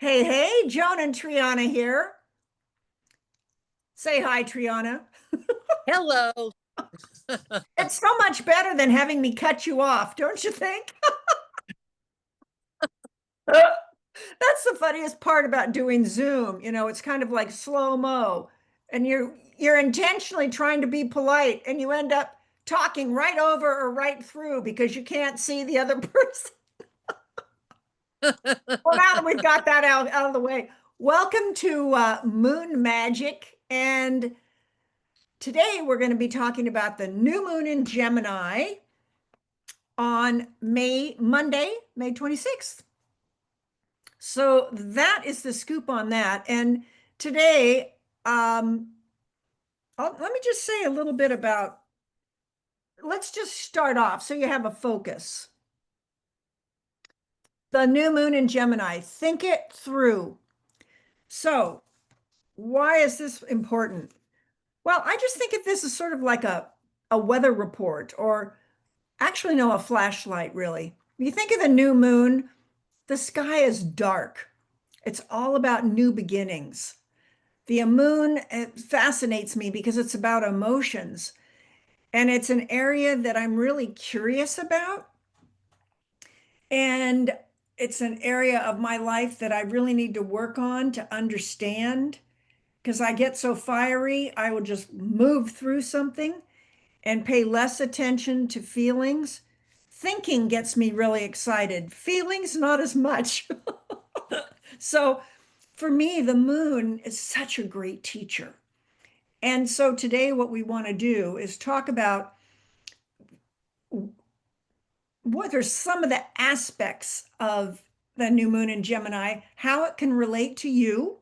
Hey, Joan and Triana here. Say hi, Triana. Hello. It's so much better than having me cut you off, don't you think? That's the funniest part about doing Zoom. It's kind of like slow-mo, and you're intentionally trying to be polite, and you end up talking right over or right through because you can't see the other person. Well, now that we've got that out of the way, welcome to Moon Magic, and today we're going to be talking about the new moon in Gemini on Monday, May 26th. So that is the scoop on that. And today, let me just say a little bit about, let's just start off so you have a focus. The new moon in Gemini, think it through. So why is this important? Well, I just think of this as sort of like a weather report, or actually, no, a flashlight, really. You think of the new moon, the sky is dark. It's all about new beginnings. The moon, it fascinates me because it's about emotions. And it's an area that I'm really curious about. And it's an area of my life that I really need to work on to understand, because I get so fiery, I will just move through something and pay less attention to feelings. Thinking gets me really excited. Feelings, not as much. So for me, the moon is such a great teacher. And so today, what we want to do is talk about what are some of the aspects of the new moon in Gemini, how it can relate to you,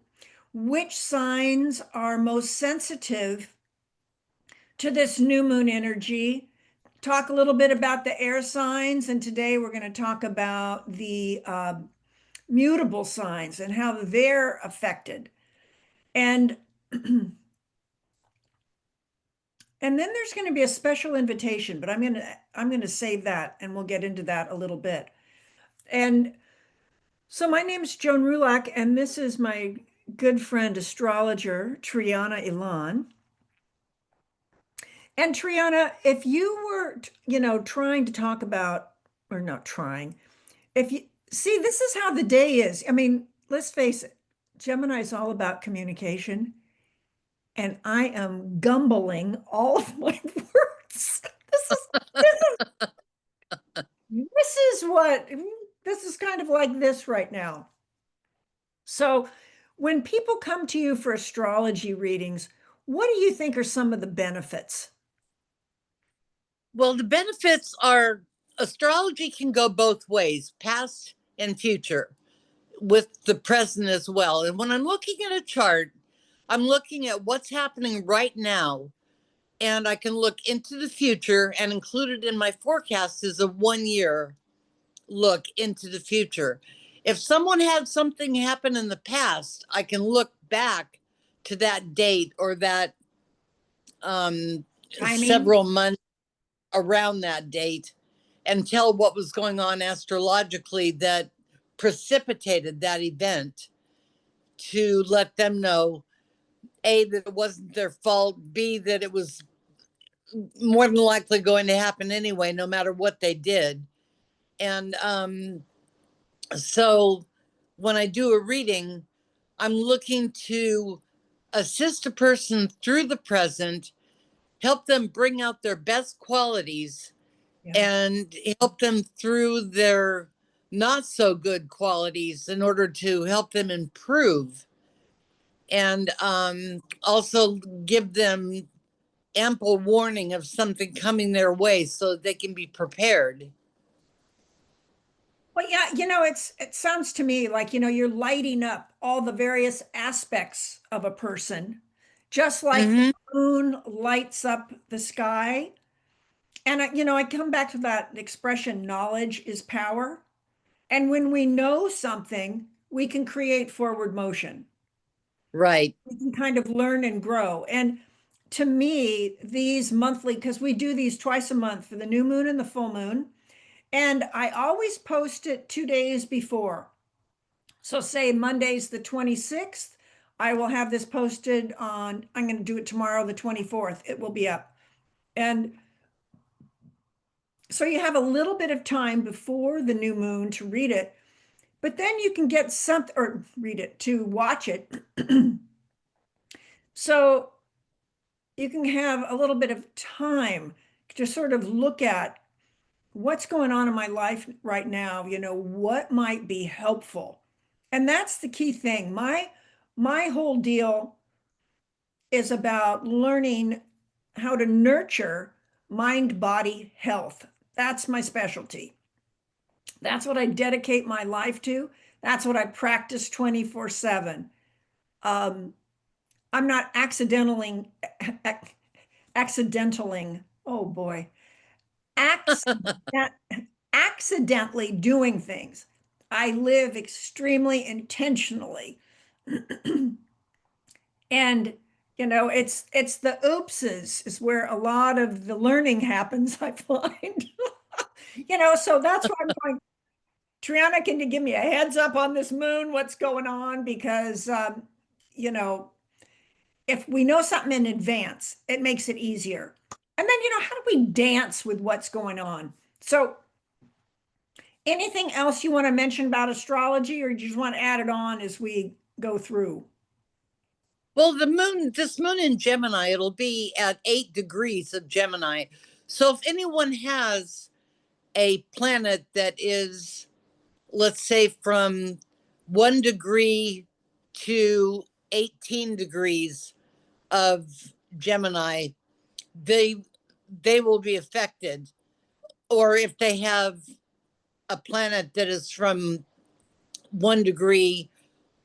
which signs are most sensitive to this new moon energy, talk a little bit about the air signs. And today we're going to talk about the mutable signs and how they're affected. And and then there's going to be a special invitation, but I'm going to save that, and we'll get into that a little bit. And so my name is Joan Rulak, and this is my good friend astrologer Triana Ilan. And Triana, if you were, trying to talk about, or not trying, if you see, this is how the day is. I mean, let's face it, Gemini is all about communication, and I am gumbling all of my words. This is what this is kind of like this right now. So, when people come to you for astrology readings, what do you think are some of the benefits? Well, the benefits are astrology can go both ways, past and future, with the present as well. And when I'm looking at a chart, I'm looking at what's happening right now. And I can look into the future, and included in my forecast is a 1 year look into the future. If someone had something happen in the past, I can look back to that date or that Timing? several months around that date and tell what was going on astrologically that precipitated that event, to let them know A, that it wasn't their fault, B, that it was more than likely going to happen anyway, no matter what they did. And so when I do a reading, I'm looking to assist a person through the present, help them bring out their best qualities, Yeah. and help them through their not so good qualities in order to help them improve. And also give them ample warning of something coming their way so they can be prepared. Well, yeah, it sounds to me like, you're lighting up all the various aspects of a person, just like the Mm-hmm. moon lights up the sky. And I come back to that expression, knowledge is power. And when we know something, we can create forward motion. Right. We can kind of learn and grow. And to me, these monthly, because we do these twice a month for the new moon and the full moon, and I always post it 2 days before. So say Monday's the 26th, I will have this posted on, I'm going to do it tomorrow, the 24th. It will be up. And so you have a little bit of time before the new moon to read it, but then you can get something, or read it, to watch it. So you can have a little bit of time to sort of look at what's going on in my life right now, what might be helpful. And that's the key thing. My whole deal is about learning how to nurture mind body health. That's my specialty. That's what I dedicate my life to. That's what I practice 24/7. I'm not accidentaling. Oh boy. Accident, accidentally doing things. I live extremely intentionally. And it's the oopses is where a lot of the learning happens, I find. So that's why I'm going, Triana, can you give me a heads up on this moon? What's going on? Because you know, if we know something in advance, it makes it easier. And then, how do we dance with what's going on? So anything else you want to mention about astrology, or you just want to add it on as we go through? Well, this moon in Gemini, it'll be at 8 degrees of Gemini. So if anyone has a planet that is, let's say, from 1 degree to 18 degrees of Gemini, they will be affected. Or if they have a planet that is from 1 degree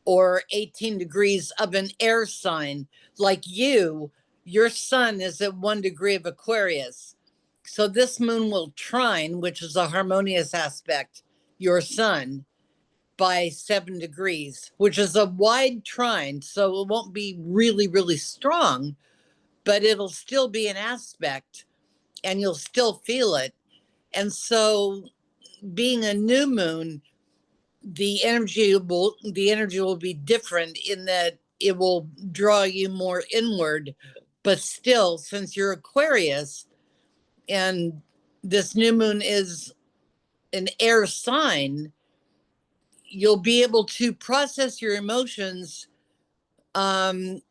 or 18 degrees of an air sign, like your sun is at 1 degree of Aquarius. So this moon will trine, which is a harmonious aspect, your sun by 7 degrees, which is a wide trine. So it won't be really, really strong, but it'll still be an aspect and you'll still feel it. And so being a new moon, the energy will be different in that it will draw you more inward. But still, since you're Aquarius and this new moon is an air sign, you'll be able to process your emotions um,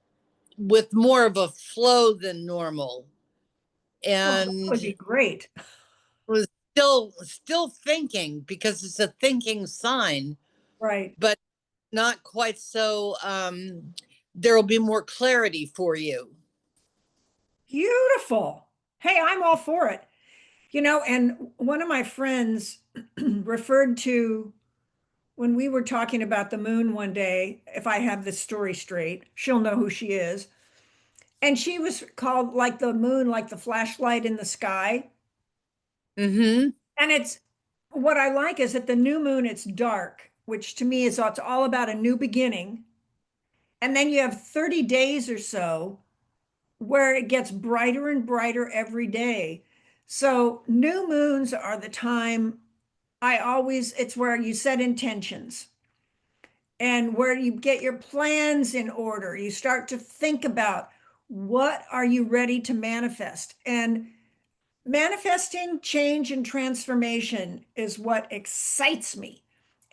with more of a flow than normal. Oh, that And would be great. was still thinking because it's a thinking sign, Right. but not quite so. There will be more clarity for you. Beautiful. Hey, I'm all for it. And one of my friends referred to when we were talking about the moon one day, if I have this story straight, she'll know who she is. And she was called like the moon, like the flashlight in the sky. Mm-hmm. And it's what I like is that the new moon, it's dark, which to me is it's all about a new beginning. And then you have 30 days or so where it gets brighter and brighter every day. So new moons are the time it's where you set intentions and where you get your plans in order. You start to think about what are you ready to manifest? And manifesting change and transformation is what excites me.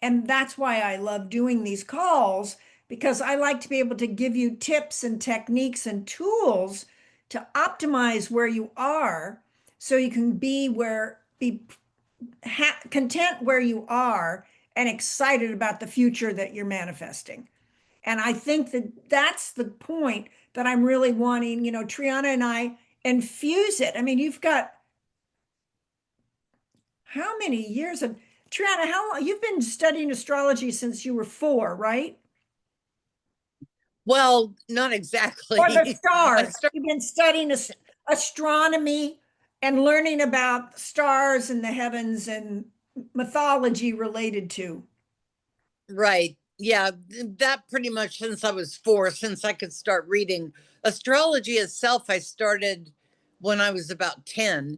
And that's why I love doing these calls, because I like to be able to give you tips and techniques and tools to optimize where you are so you can be content where you are and excited about the future that you're manifesting. And I think that that's the point that I'm really wanting, Triana and I infuse it. I mean, you've got how many years of Triana, how long you've been studying astrology since you were 4, right? Well, not Or the exactly. I stars. start You've been studying astronomy and learning about stars and the heavens and mythology related to. right. Yeah, that pretty much since I was 4, since I could start reading astrology itself. I started when I was about 10,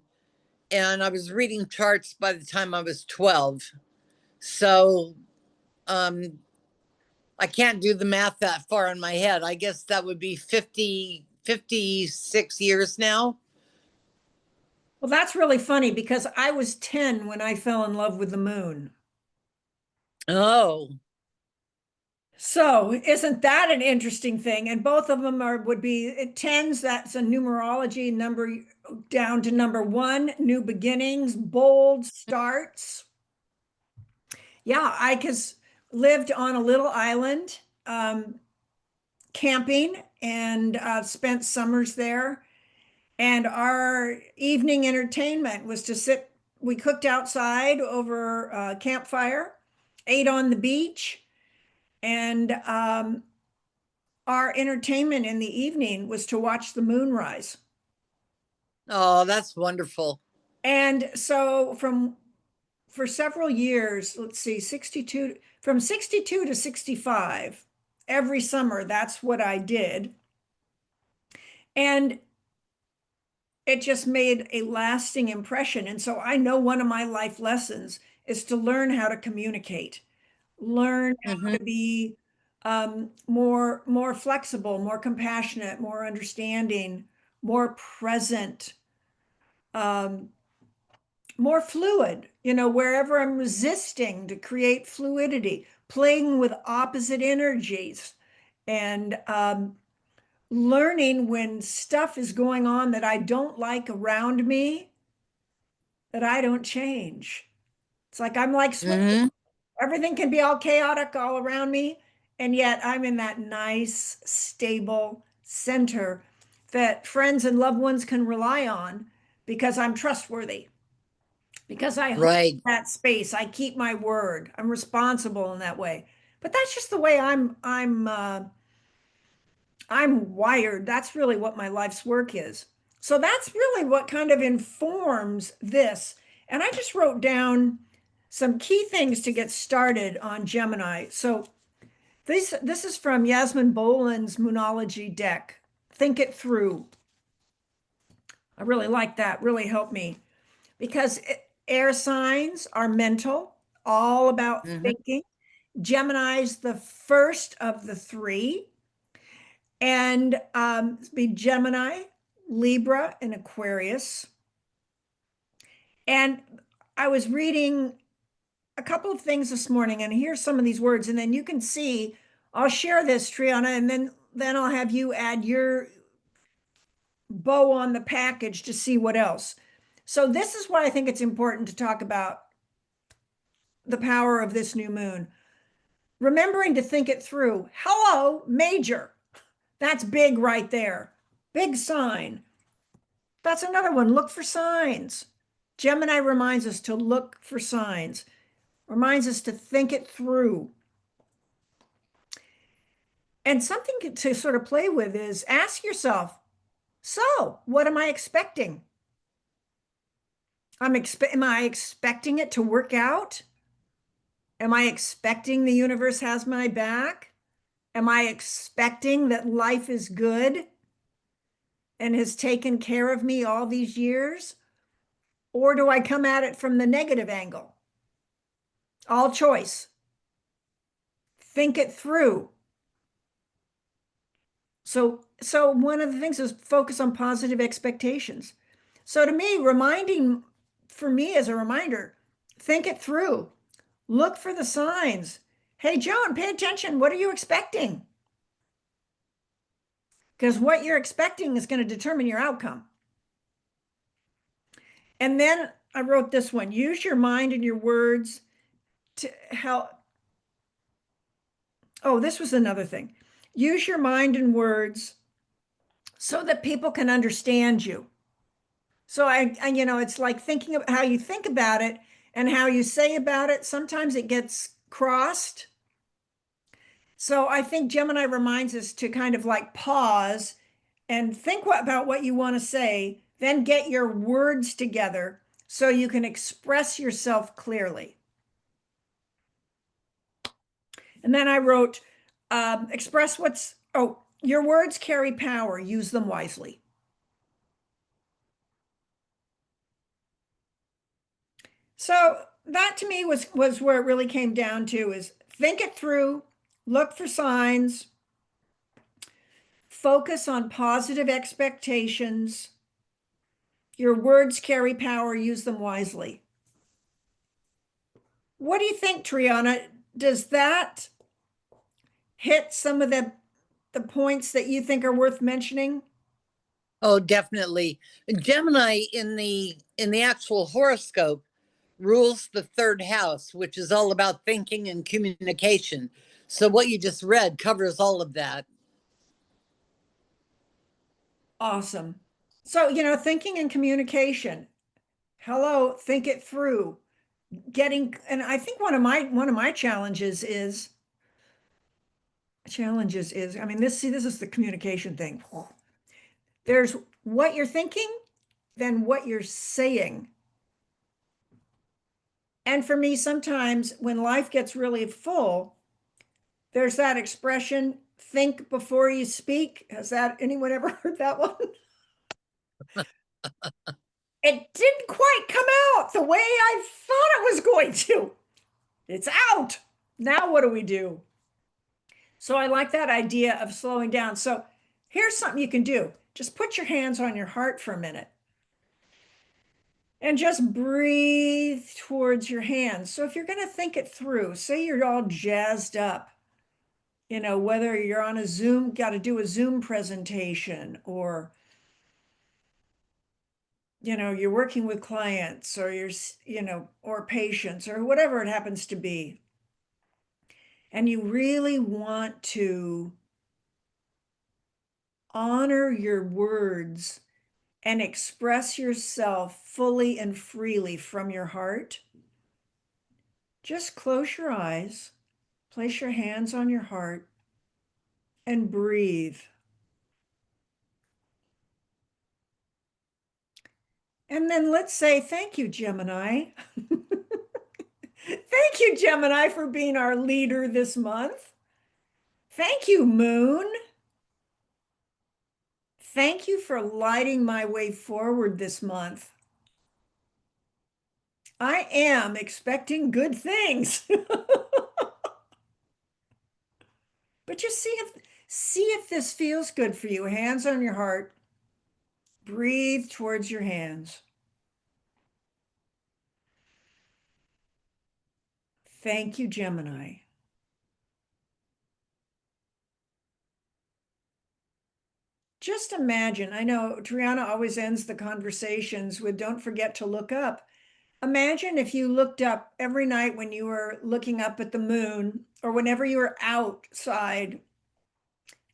and I was reading charts by the time I was 12. So, um, I can't do the math that far in my head. I guess that would be 56 years now. Well, that's really funny because I was 10 when I fell in love with the moon. Oh. So isn't that an interesting thing? And both of them would be tens. That's a numerology number down to number one, new beginnings, bold starts. Yeah, I lived on a little island, camping, and spent summers there. And our evening entertainment was to sit. We cooked outside over a campfire, ate on the beach, and our entertainment in the evening was to watch the moon rise. Oh, that's wonderful. And so for several years, let's see, 62, from 62 to 65, every summer, that's what I did. And it just made a lasting impression. And so I know one of my life lessons is to learn how to communicate, learn how Mm-hmm. to be more flexible, more compassionate, more understanding, more present, um, more fluid, wherever I'm resisting, to create fluidity, playing with opposite energies, and learning when stuff is going on that I don't like around me, that I don't change. It's like I'm like swimming. Mm-hmm. Everything can be all chaotic all around me, and yet I'm in that nice, stable center that friends and loved ones can rely on because I'm trustworthy, because I hold Right. that space. I keep my word. I'm responsible in that way. But that's just the way I'm wired. That's really what my life's work is. So that's really what kind of informs this. And I just wrote down some key things to get started on Gemini. So this is from Yasmin Boland's Moonology deck. Think it through. I really like that. Really helped me because air signs are mental, all about Mm-hmm. thinking. Gemini's the first of the three, and be Gemini, Libra, and Aquarius. And I was reading a couple of things this morning, and here's some of these words, and then you can see. I'll share this, Triana, and then I'll have you add your bow on the package to see what else. So this is why I think it's important to talk about the power of this new moon. Remembering to think it through. Hello, major. That's big right there. Big sign. That's another one. Look for signs. Gemini reminds us to look for signs, reminds us to think it through. And something to sort of play with is ask yourself, so what am I expecting? Am I expecting it to work out? Am I expecting the universe has my back? Am I expecting that life is good and has taken care of me all these years? Or do I come at it from the negative angle? All choice. Think it through. So one of the things is focus on positive expectations. So to me, for me as a reminder, think it through. Look for the signs. Hey, Joan, pay attention. What are you expecting? Because what you're expecting is going to determine your outcome. And then I wrote this one, use your mind and your words to help. Oh, this was another thing. Use your mind and words so that people can understand you. So it's like thinking of how you think about it and how you say about it. Sometimes it gets crossed. So I think Gemini reminds us to kind of like pause and think about what you want to say, then get your words together so you can express yourself clearly. And then I wrote, your words carry power, use them wisely. So that to me was where it really came down to is think it through, Look for signs. Focus on positive expectations. Your words carry power. Use them wisely. What do you think, Triana? Does that hit some of the points that you think are worth mentioning? Oh, definitely. Gemini in the actual horoscope rules the third house, which is all about thinking and communication. So what you just read covers all of that. Awesome. So, thinking and communication. Hello, think it through. And I think one of my challenges is, I mean, this is the communication thing. There's what you're thinking, then what you're saying. And for me, sometimes when life gets really full, there's that expression, think before you speak. Has that anyone ever heard that one? It didn't quite come out the way I thought it was going to. It's out. Now what do we do? So I like that idea of slowing down. So here's something you can do. Just put your hands on your heart for a minute and just breathe towards your hands. So if you're going to think it through, say you're all jazzed up, whether you're on a Zoom, got to do a Zoom presentation, or, you're working with clients, or or patients, or whatever it happens to be. And you really want to honor your words and express yourself fully and freely from your heart, just close your eyes, place your hands on your heart, and breathe. And then let's say, thank you, Gemini. Thank you, Gemini, for being our leader this month. Thank you, Moon. Thank you for lighting my way forward this month. I am expecting good things. But just see if this feels good for you. Hands on your heart. Breathe towards your hands. Thank you, Gemini. Just imagine, I know Triana always ends the conversations with don't forget to look up. Imagine if you looked up every night when you were looking up at the moon, or whenever you were outside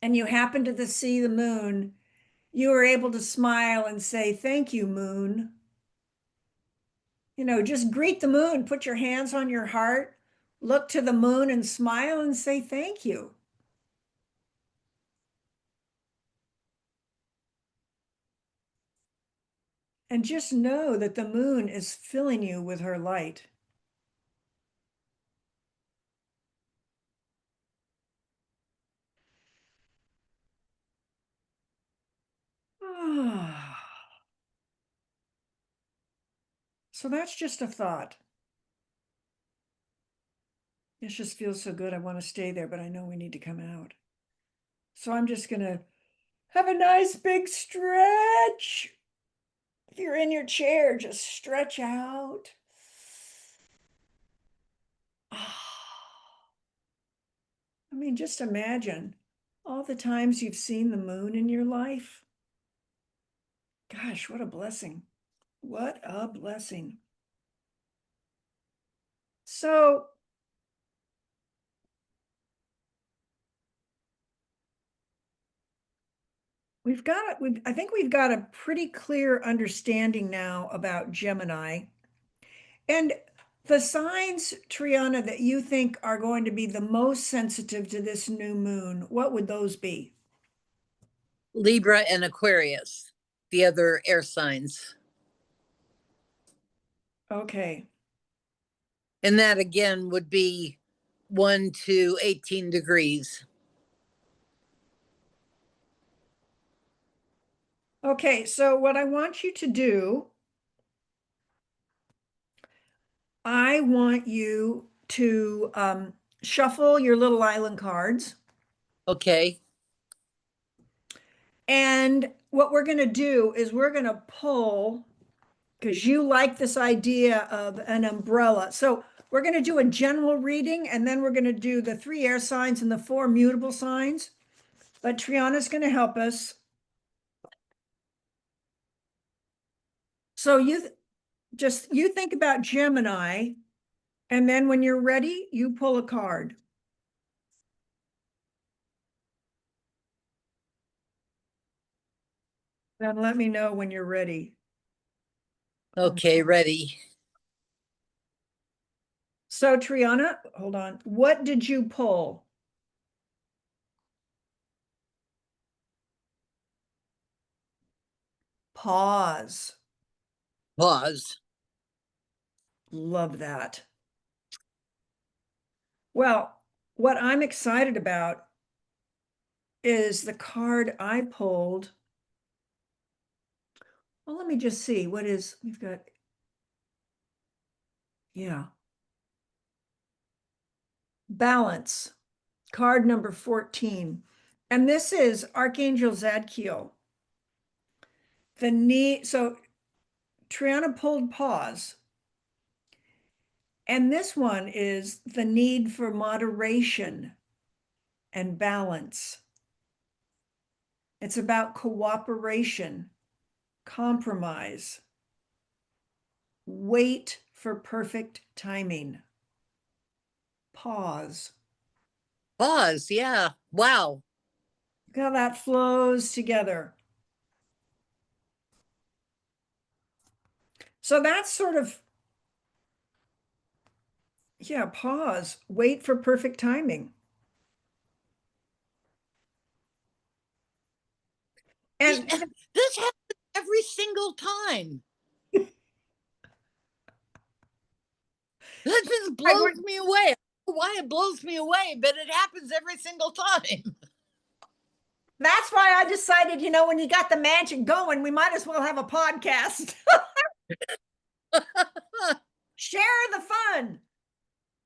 and you happened to see the moon, you were able to smile and say, thank you, moon. Just greet the moon, put your hands on your heart, look to the moon and smile and say thank you. And just know that the moon is filling you with her light. So that's just a thought. It just feels so good. I want to stay there, but I know we need to come out. So I'm just going to have a nice big stretch. If you're in your chair, just stretch out. I mean, just imagine all the times you've seen the moon in your life. Gosh, what a blessing. What a blessing. So I think we've got a pretty clear understanding now about Gemini. And the signs, Triana, that you think are going to be the most sensitive to this new moon, what would those be? Libra and Aquarius, the other air signs. Okay. And that again would be 1 to 18 degrees. Okay, so what I want you to do, I want you to shuffle your little island cards. Okay. And what we're going to do is we're going to pull, because you like this idea of an umbrella. So we're going to do a general reading, and then we're going to do the 3 air signs and the 4 mutable signs. But Triana's going to help us. So you think about Gemini, and then when you're ready, you pull a card. Then let me know when you're ready. Okay, ready. So Triana, hold on. What did you pull? Pause. Pause. Love that. Well, what I'm excited about is the card I pulled. Well, let me just see. We've got, yeah. Balance, card number 14. And this is Archangel Zadkiel. So Triana pulled pause. And this one is the need for moderation and balance. It's about cooperation, compromise, wait for perfect timing, pause. Pause. Yeah. Wow. Look how that flows together. So that's sort of, yeah, pause, wait for perfect timing. And This happens every single time. That just blows me away. I don't know why it blows me away, but it happens every single time. that's why I decided, when you got the magic going, we might as well have a podcast. Share the fun.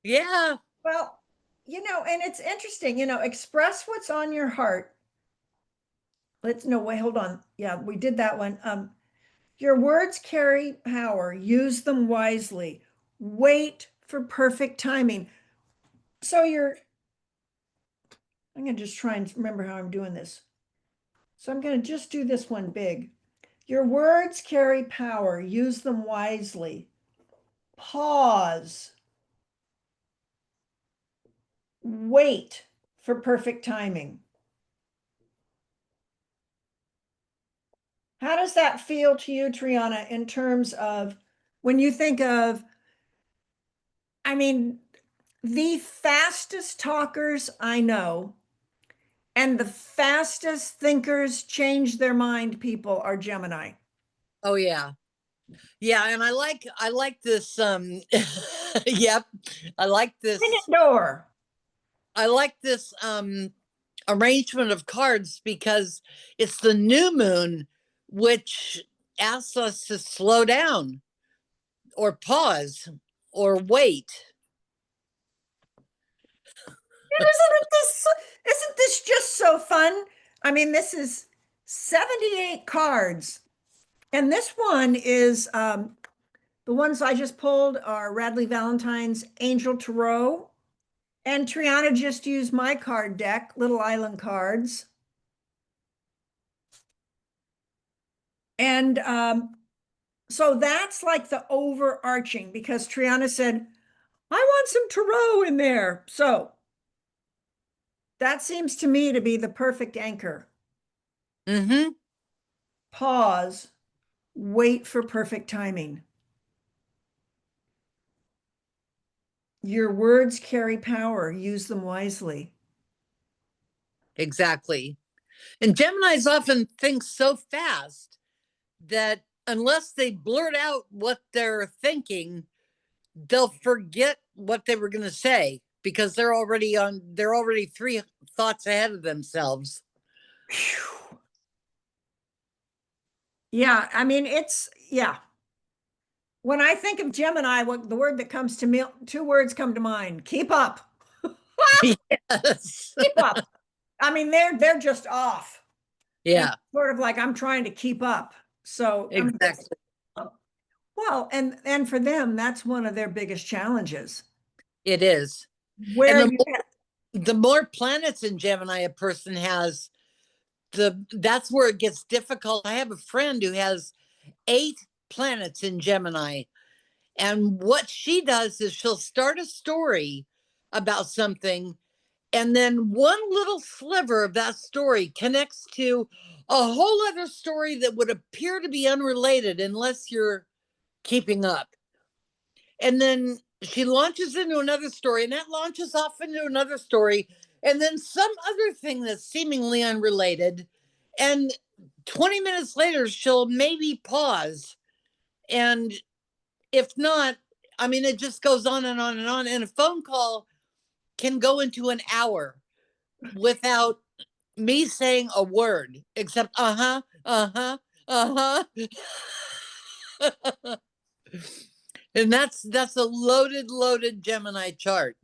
Yeah. Well, and it's interesting, express what's on your heart. No, wait, hold on. Yeah, we did that one. Your words carry power. Use them wisely. Wait for perfect timing. So I'm going to just try and remember how I'm doing this. So I'm going to just do this one big. Your words carry power. Use them wisely. Pause. Wait for perfect timing. How does that feel to you, Triana, in terms of when you think of, I mean, the fastest talkers I know and the fastest thinkers change their mind people are Gemini. Oh yeah. Yeah, and I like this yep. I like this Door. I like this arrangement of cards because it's the new moon which asks us to slow down or pause or wait. Isn't this just so fun? I mean, this is 78 cards. And this one is the ones I just pulled are Radley Valentine's Angel Tarot. And Triana just used my card deck, Little Island Cards. And so that's like the overarching, because Triana said, I want some tarot in there. So that seems to me to be the perfect anchor. Mm-hmm. Pause, wait for perfect timing. Your words carry power, use them wisely. Exactly. And Geminis often think so fast that unless they blurt out what they're thinking, they'll forget what they were going to say because they're already 3 thoughts ahead of themselves. Whew. Yeah, I mean, yeah. When I think of Gemini, what the word that comes to me, 2 words come to mind: keep up. Yes. Keep up. I mean, they're just off. And Yeah, sort of like I'm trying to keep up. So I mean, exactly. well, and for them, that's one of their biggest challenges. It is. And Where you the more planets in Gemini a person has, that's where it gets difficult. I have a friend who has 8 planets in Gemini. And what she does is she'll start a story about something, and then one little sliver of that story connects to a whole other story that would appear to be unrelated unless you're keeping up. And then she launches into another story, and that launches off into another story, and then some other thing that's seemingly unrelated. And 20 minutes later, she'll maybe pause. And if not, I mean, it just goes on and on and on. And a phone call can go into an hour without me saying a word except uh-huh, uh-huh, uh-huh. And that's a loaded Gemini chart,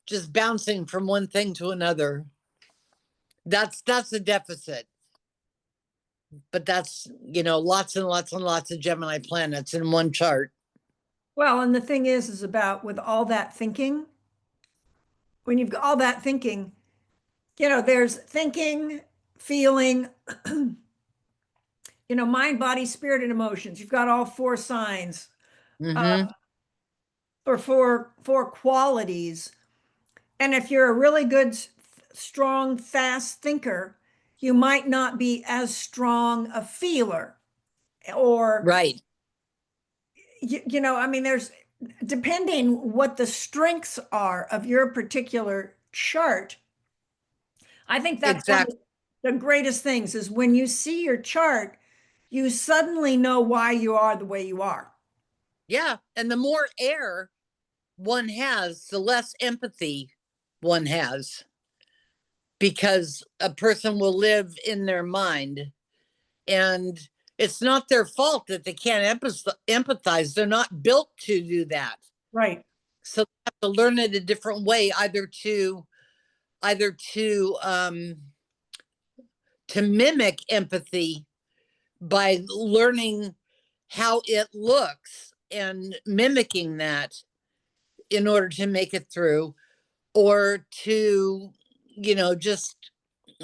just bouncing from one thing to another. That's a deficit. But that's, lots and lots and lots of Gemini planets in one chart. well, and the thing is about with all that thinking, when you've got all that thinking, there's thinking, feeling, mind, body, spirit, and emotions. You've got all 4 signs, Mm-hmm. or four qualities. And if you're a really good, strong, fast thinker, you might not be as strong a feeler. Or, Right. I mean, there's depending what the strengths are of your particular chart. I think that's one of Exactly. the greatest things is when you see your chart, you suddenly know why you are the way you are. Yeah. And the more air one has, the less empathy one has, because a person will live in their mind, and it's not their fault that they can't empathize. They're not built to do that. Right. So they have to learn it a different way, either to mimic empathy by learning how it looks and mimicking that in order to make it through, or to, just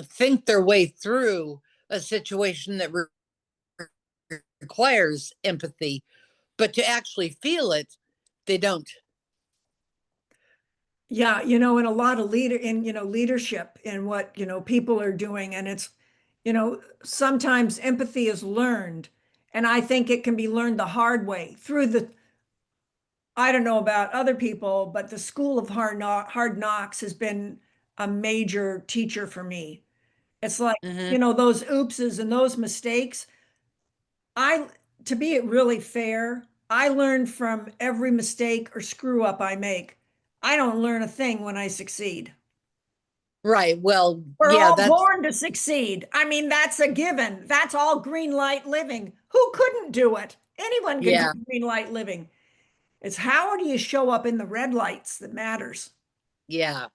think their way through a situation that requires empathy, but to actually feel it, they don't. Yeah, in a lot of leadership in what, people are doing. And it's, sometimes empathy is learned. And I think it can be learned the hard way through I don't know about other people, but the school of hard knocks has been a major teacher for me. It's like, Mm-hmm. those oopses and those mistakes. I, to be really fair, I learn from every mistake or screw up I make. I don't learn a thing when I succeed. Right. Well, We're yeah, all that's, born to succeed. I mean, that's a given. That's all green light living. Who couldn't do it? Anyone can do yeah, green light living. It's how do you show up in the red lights that matters. yeah,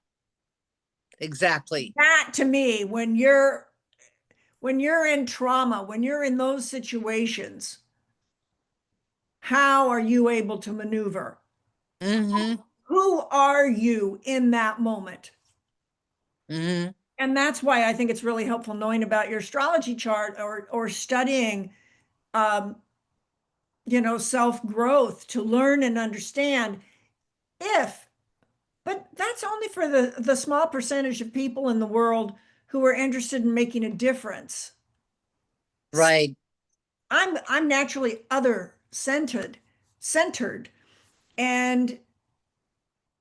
exactly. That to me, when you're in trauma, when you're in those situations, how are you able to maneuver? Mm-hmm. Who are you in that moment? Mm-hmm. And that's why I think it's really helpful knowing about your astrology chart or studying self-growth to learn and understand if, but that's only for the small percentage of people in the world who are interested in making a difference. Right. I'm naturally centered, and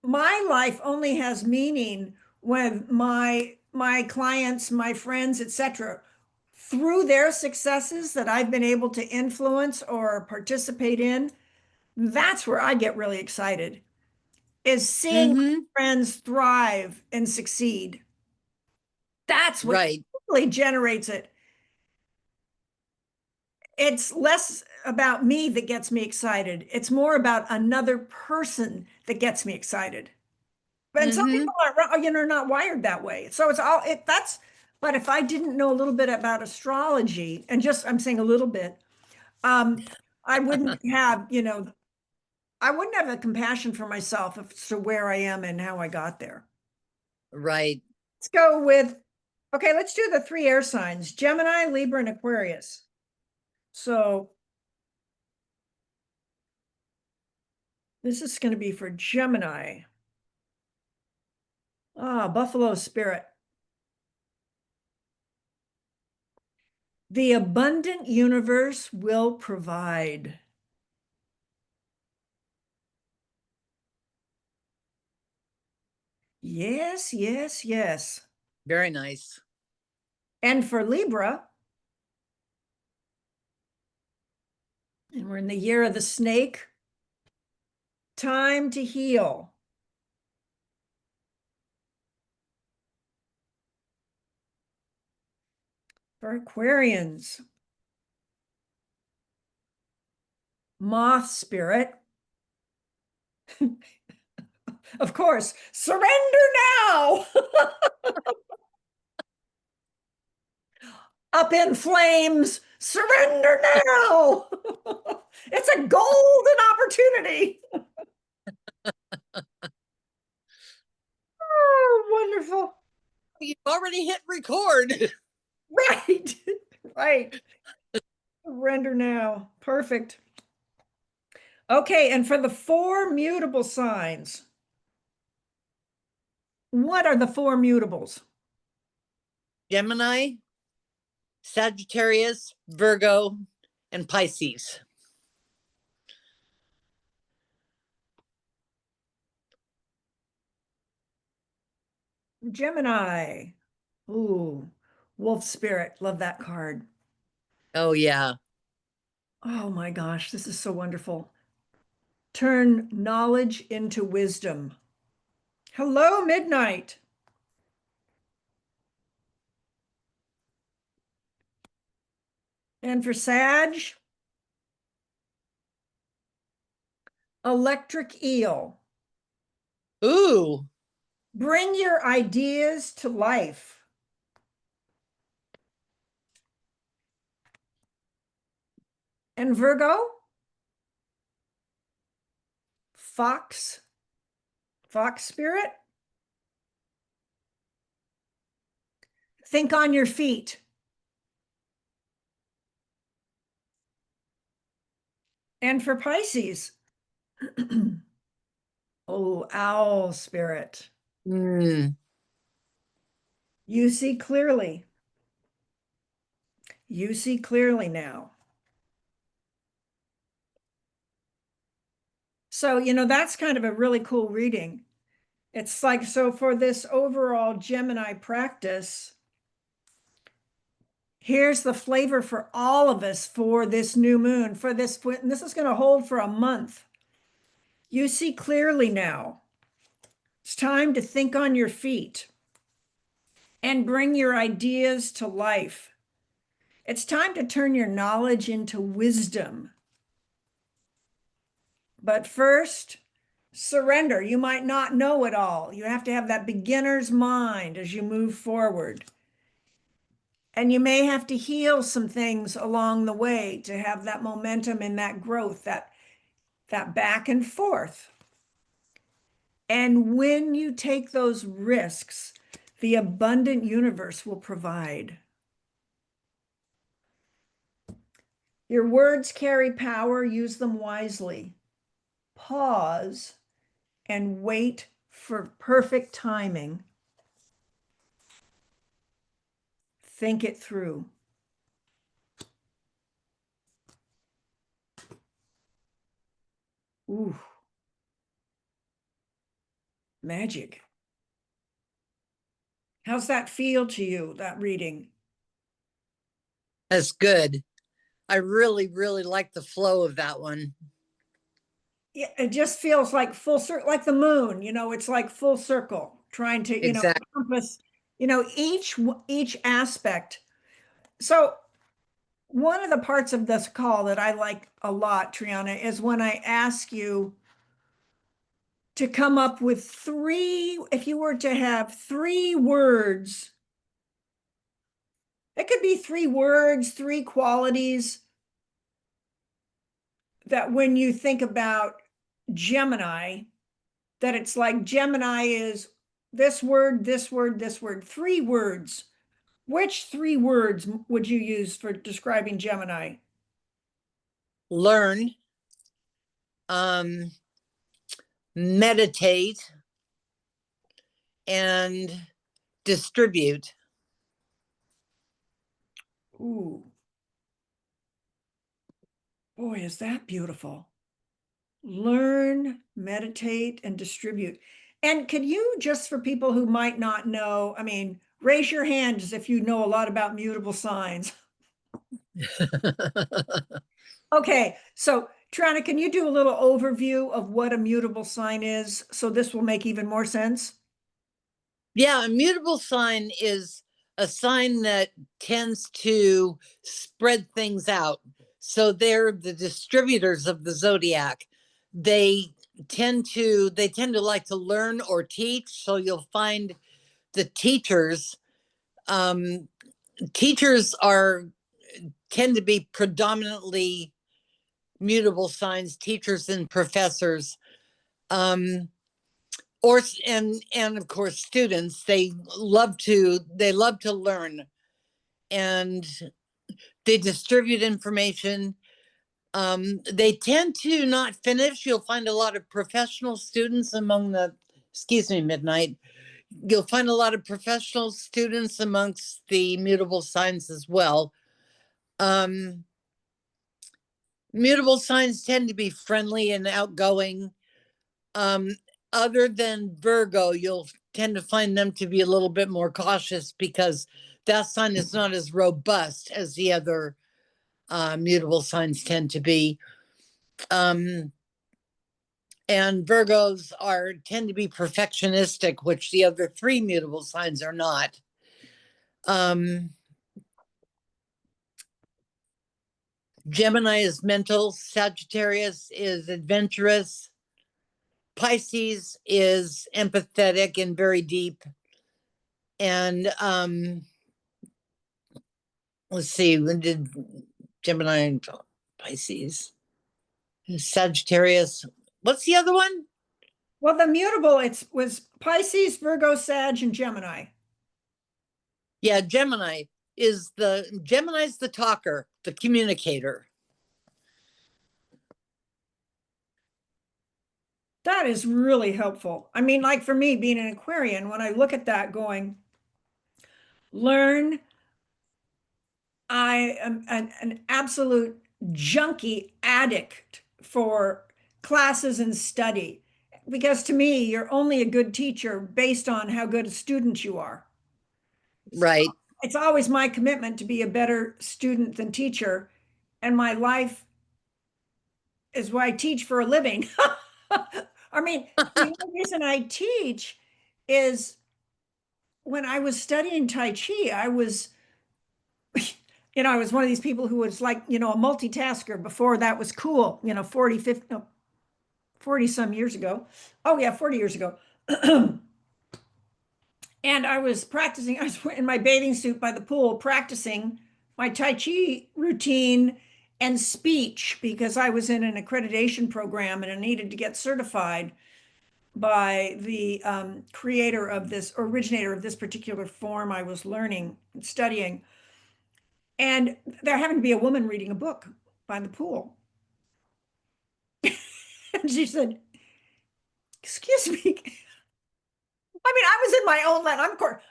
my life only has meaning when my clients, my friends, etc., through their successes that I've been able to influence or participate in, that's where I get really excited, is seeing my Mm-hmm. friends thrive and succeed. That's what Right. really generates it. It's less about me that gets me excited. It's more about another person that gets me excited. And some Mm-hmm. people aren't, not wired that way. So it's all that's, but if I didn't know a little bit about astrology and just, I'm saying a little bit, um, I wouldn't have, I wouldn't have the compassion for myself as to where I am and how I got there. Right. Let's go with, okay, let's do the three air signs, Gemini, Libra, and Aquarius. So this is going to be for Gemini. Buffalo Spirit. The abundant universe will provide. Yes, yes, yes. Very nice. And for Libra, and we're in the year of the snake, time to heal. For Aquarians, MothSpirit. Of course, surrender now. Up in flames, surrender now. It's a golden opportunity. Oh, wonderful. You've already hit record. Right, right. Surrender now. Perfect. Okay, and for the four mutable signs, what are the four mutables? Gemini, Sagittarius, Virgo, and Pisces. Gemini. Ooh, Wolf Spirit. Love that card. Oh, yeah. Oh my gosh, this is so wonderful. Turn knowledge into wisdom. Hello, Midnight. And for Sag, Electric Eel. Ooh. Bring your ideas to life. And Virgo, Fox Spirit. Think on your feet. And for Pisces, oh, Owl Spirit. Mm. You see clearly. You see clearly now. So, that's kind of a really cool reading. It's like, so for this overall Gemini practice, here's the flavor for all of us for this new moon, and this is going to hold for a month. You see clearly now. It's time to think on your feet and bring your ideas to life. It's time to turn your knowledge into wisdom. But first, surrender. You might not know it all. You have to have that beginner's mind as you move forward. And you may have to heal some things along the way to have that momentum and that growth, that back and forth. And when you take those risks, the abundant universe will provide. Your words carry power, use them wisely. Pause and wait for perfect timing. Think it through. Ooh, magic. How's that feel to you, that reading? That's good. I really, really like the flow of that one. Yeah, it just feels like full circle, like the moon, it's like full circle, trying to, Exactly. encompass, each aspect. So one of the parts of this call that I like a lot, Triana, is when I ask you, to come up with three, if you were to have three words, it could be three words, three qualities that when you think about Gemini, that it's like Gemini is this word, this word, this word, three words. Which three words would you use for describing Gemini? Learn, meditate, and distribute. Ooh, boy, is that beautiful. Learn, meditate, and distribute. And could you, just for people who might not know, I mean, raise your hands if you know a lot about mutable signs. Okay, so Triana, can you do a little overview of what a mutable sign is? So this will make even more sense. Yeah, a mutable sign is a sign that tends to spread things out. So they're the distributors of the zodiac. They tend to like to learn or teach. So you'll find the teachers. Um, teachers are tend to be predominantly mutable signs, teachers and professors. Or and of course students, they love to learn, and they distribute information. They tend to not finish. You'll find a lot of professional students among the, excuse me, midnight. You'll find a lot of professional students amongst the mutable signs as well. um Mutable signs tend to be friendly and outgoing. um Other than Virgo, you'll tend to find them to be a little bit more cautious because that sign is not as robust as the other mutable signs tend to be. Um, and Virgos tend to be perfectionistic, which the other three mutable signs are not. Um, Gemini is mental, Sagittarius is adventurous, Pisces is empathetic and very deep, and let's see, when did Gemini and Pisces, Sagittarius? What's the other one? Well, the mutable, it was Pisces, Virgo, Sag, and Gemini. Yeah, Gemini's the talker, the communicator. That is really helpful. I mean, like for me, being an Aquarian, when I look at that going, learn, I am an absolute junkie addict for classes and study. Because to me, you're only a good teacher based on how good a student you are. So Right. it's always my commitment to be a better student than teacher. And my life is what I teach for a living. I mean, the only reason I teach is when I was studying Tai Chi, I was, I was one of these people who was like, a multitasker before that was cool, 40, 50, no, 40 some years ago. Oh, yeah, 40 years ago. And I was practicing, I was in my bathing suit by the pool practicing my Tai Chi routine and speech because I was in an accreditation program and I needed to get certified by the creator of this, originator of this particular form I was learning and studying. And there happened to be a woman reading a book by the pool. And she said, "Excuse me." I mean, I was in my own land.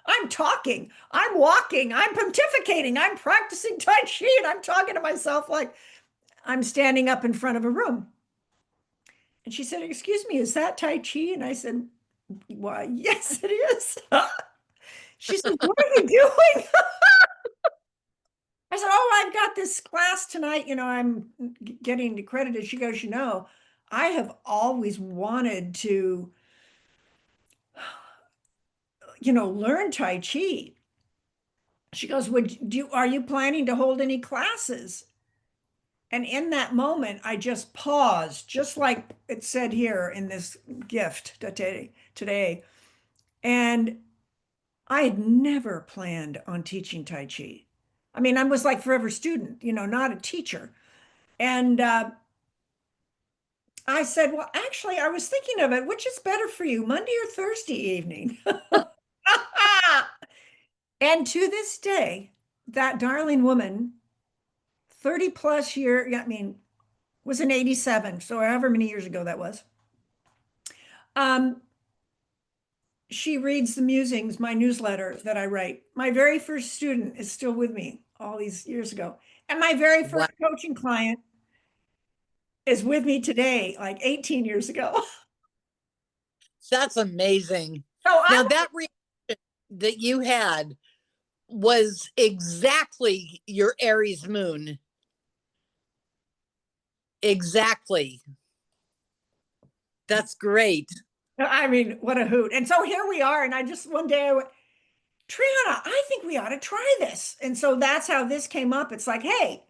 I'm talking, I'm walking, I'm pontificating, I'm practicing Tai Chi, and I'm talking to myself like I'm standing up in front of a room. And she said, "Excuse me, is that Tai Chi?" And I said, "Why, yes, it is." She said, "What are you doing?" I said, "Oh, I've got this class tonight. I'm getting accredited." She goes, "I have always wanted to, learn Tai Chi." She goes, are you planning to hold any classes?" And in that moment, I just paused, just like it said here in this gift today. And I had never planned on teaching Tai Chi. I mean, I was like forever student, not a teacher. And I said, well, actually, I was thinking of it. Which is better for you, Monday or Thursday evening? And to this day, that darling woman, 30 plus year, I mean, was in 87, so however many years ago that was. Um, she reads the musings, my newsletter that I write. My very first student is still with me all these years ago. And my very Wow. first coaching client is with me today, like 18 years ago. That's amazing. So Now, I, that reaction that you had was exactly your Aries moon. Exactly. That's great. I mean, what a hoot. And so here we are. And I just one day I went, Triana, I think we ought to try this. And so that's how this came up. It's like, hey,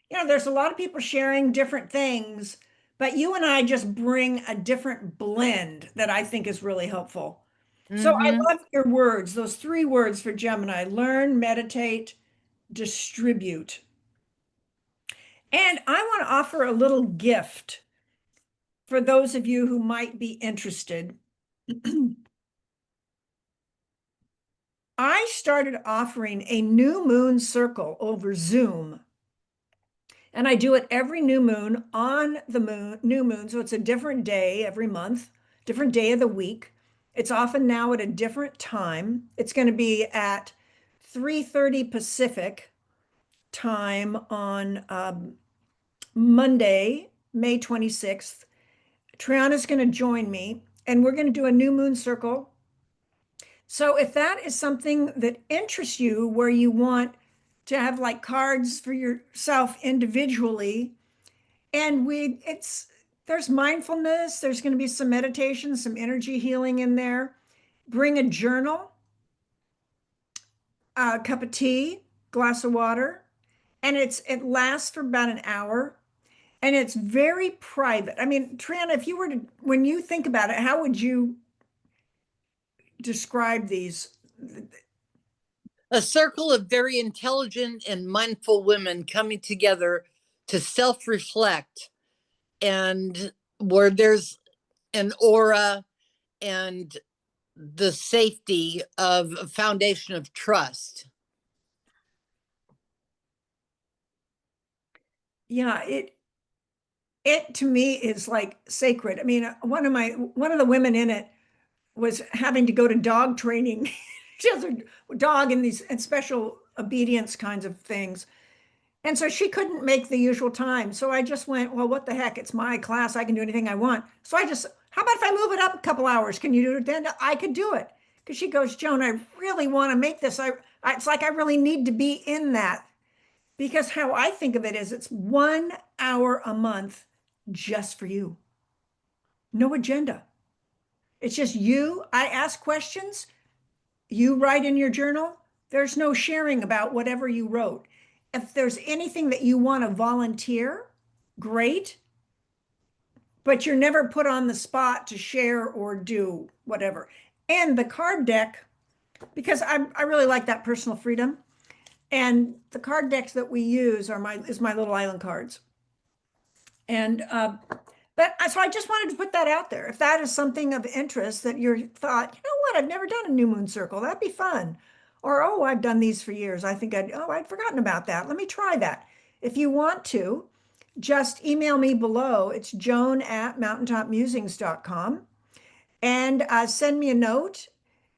there's a lot of people sharing different things, but you and I just bring a different blend that I think is really helpful. So I Mm-hmm. love your words, those 3 words for Gemini: learn, meditate, distribute. And I want to offer a little gift for those of you who might be interested. I started offering a new moon circle over Zoom. And I do it every new moon on the new moon. So it's a different day every month, different day of the week. It's often now at a different time. It's going to be at 3:30 Pacific time on Monday, May 26th. Triana's going to join me and we're going to do a new moon circle. So if that is something that interests you, where you want to have like cards for yourself individually, and there's mindfulness, there's going to be some meditation, some energy healing in there. Bring a journal, a cup of tea, glass of water, and it lasts for about an hour. And it's very private. I mean, Triana, if you were to, when you think about it, how would you describe these? A circle of very intelligent and mindful women coming together to self reflect, and where there's an aura and the safety of a foundation of trust. Yeah, it to me is like sacred. I mean, one of the women in it was having to go to dog training. She has a dog in these and special obedience kinds of things. And so she couldn't make the usual time. So I just went, well, what the heck? It's my class. I can do anything I want. So how about if I move it up a couple hours? Can you do it then? I could do it. Because she goes, Joan, I really want to make this. It's like I really need to be in that. Because how I think of it is it's 1 hour a month just for you. No agenda. It's just you. I ask questions. You write in your journal. There's no sharing about whatever you wrote. If there's anything that you want to volunteer, great. But you're never put on the spot to share or do whatever. And the card deck, because I really like that personal freedom. And the card decks that we use is my little island cards. And but so I just wanted to put that out there. If that is something of interest that you thought, you know what, I've never done a new moon circle. That'd be fun. Or, oh, I've done these for years. I'd forgotten about that. Let me try that. If you want to, just email me below. It's joan@mountaintopmusings.com and send me a note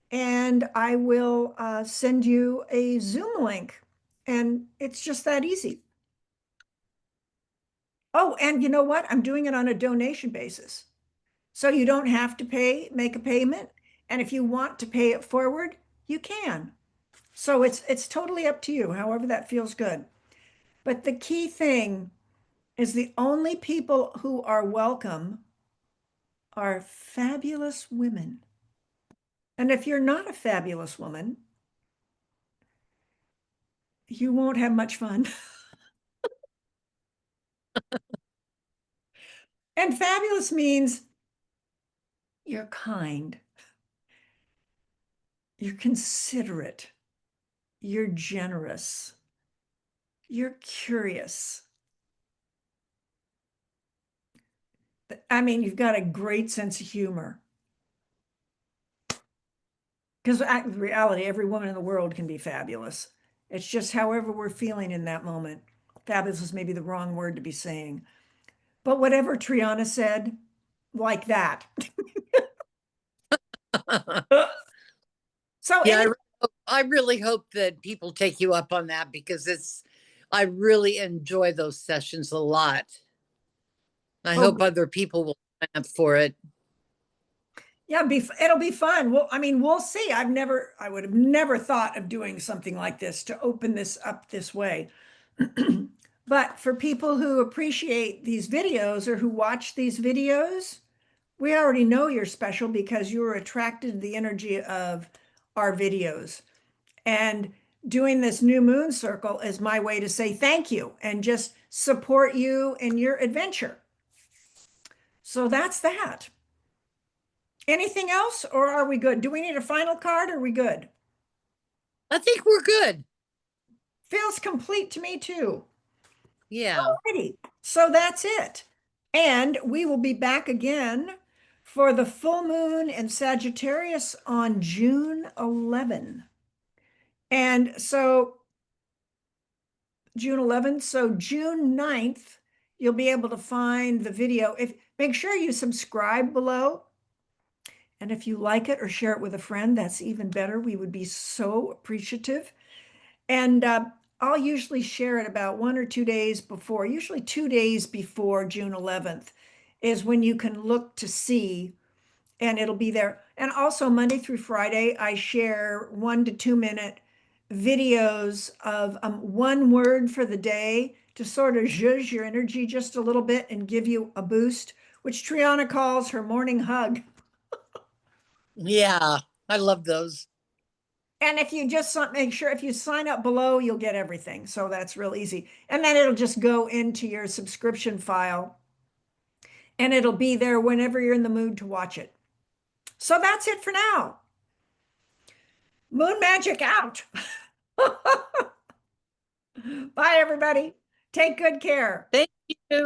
and I will send you a Zoom link. And it's just that easy. Oh, and you know what? I'm doing it on a donation basis. So you don't have to make a payment. And if you want to pay it forward, you can. So it's totally up to you, however that feels good. But the key thing is the only people who are welcome are fabulous women. And if you're not a fabulous woman, you won't have much fun. And fabulous means you're kind, you're considerate, you're generous, you're curious. I mean, you've got a great sense of humor. Because in reality, every woman in the world can be fabulous. It's just however we're feeling in that moment. Fabulous is maybe the wrong word to be saying. But whatever Triana said, like that. So Yeah, I really hope that people take you up on that because I really enjoy those sessions a lot. I oh, hope other people will sign up for it. yeah, it'll be fun. Well, I mean, we'll see. I would have never thought of doing something like this to open this up this way. But for people who appreciate these videos or who watch these videos, we already know you're special because you were attracted to the energy of our videos. And doing this new moon circle is my way to say thank you and just support you in your adventure. So that's that. Anything else, or are we good? Do we need a final card? Or are we good? I think we're good. Feels complete to me too. Yeah. Alrighty. So that's it. And we will be back again for the full moon in Sagittarius on June 11. And so June 11th, so June 9th, you'll be able to find the video. If make sure you subscribe below. And if you like it or share it with a friend, that's even better. We would be so appreciative. And I'll usually share it about 1 or 2 days before, usually 2 days before June 11th is when you can look to see, and it'll be there. And also Monday through Friday, I share 1 to 2 minute videos of one word for the day to sort of zhuzh your energy just a little bit and give you a boost, which Triana calls her morning hug. Yeah. I love those. And if you just make sure if you sign up below, you'll get everything. So that's real easy. And then it'll just go into your subscription file and it'll be there whenever you're in the mood to watch it. So that's it for now. Moon magic out. Bye, everybody. Take good care. Thank you.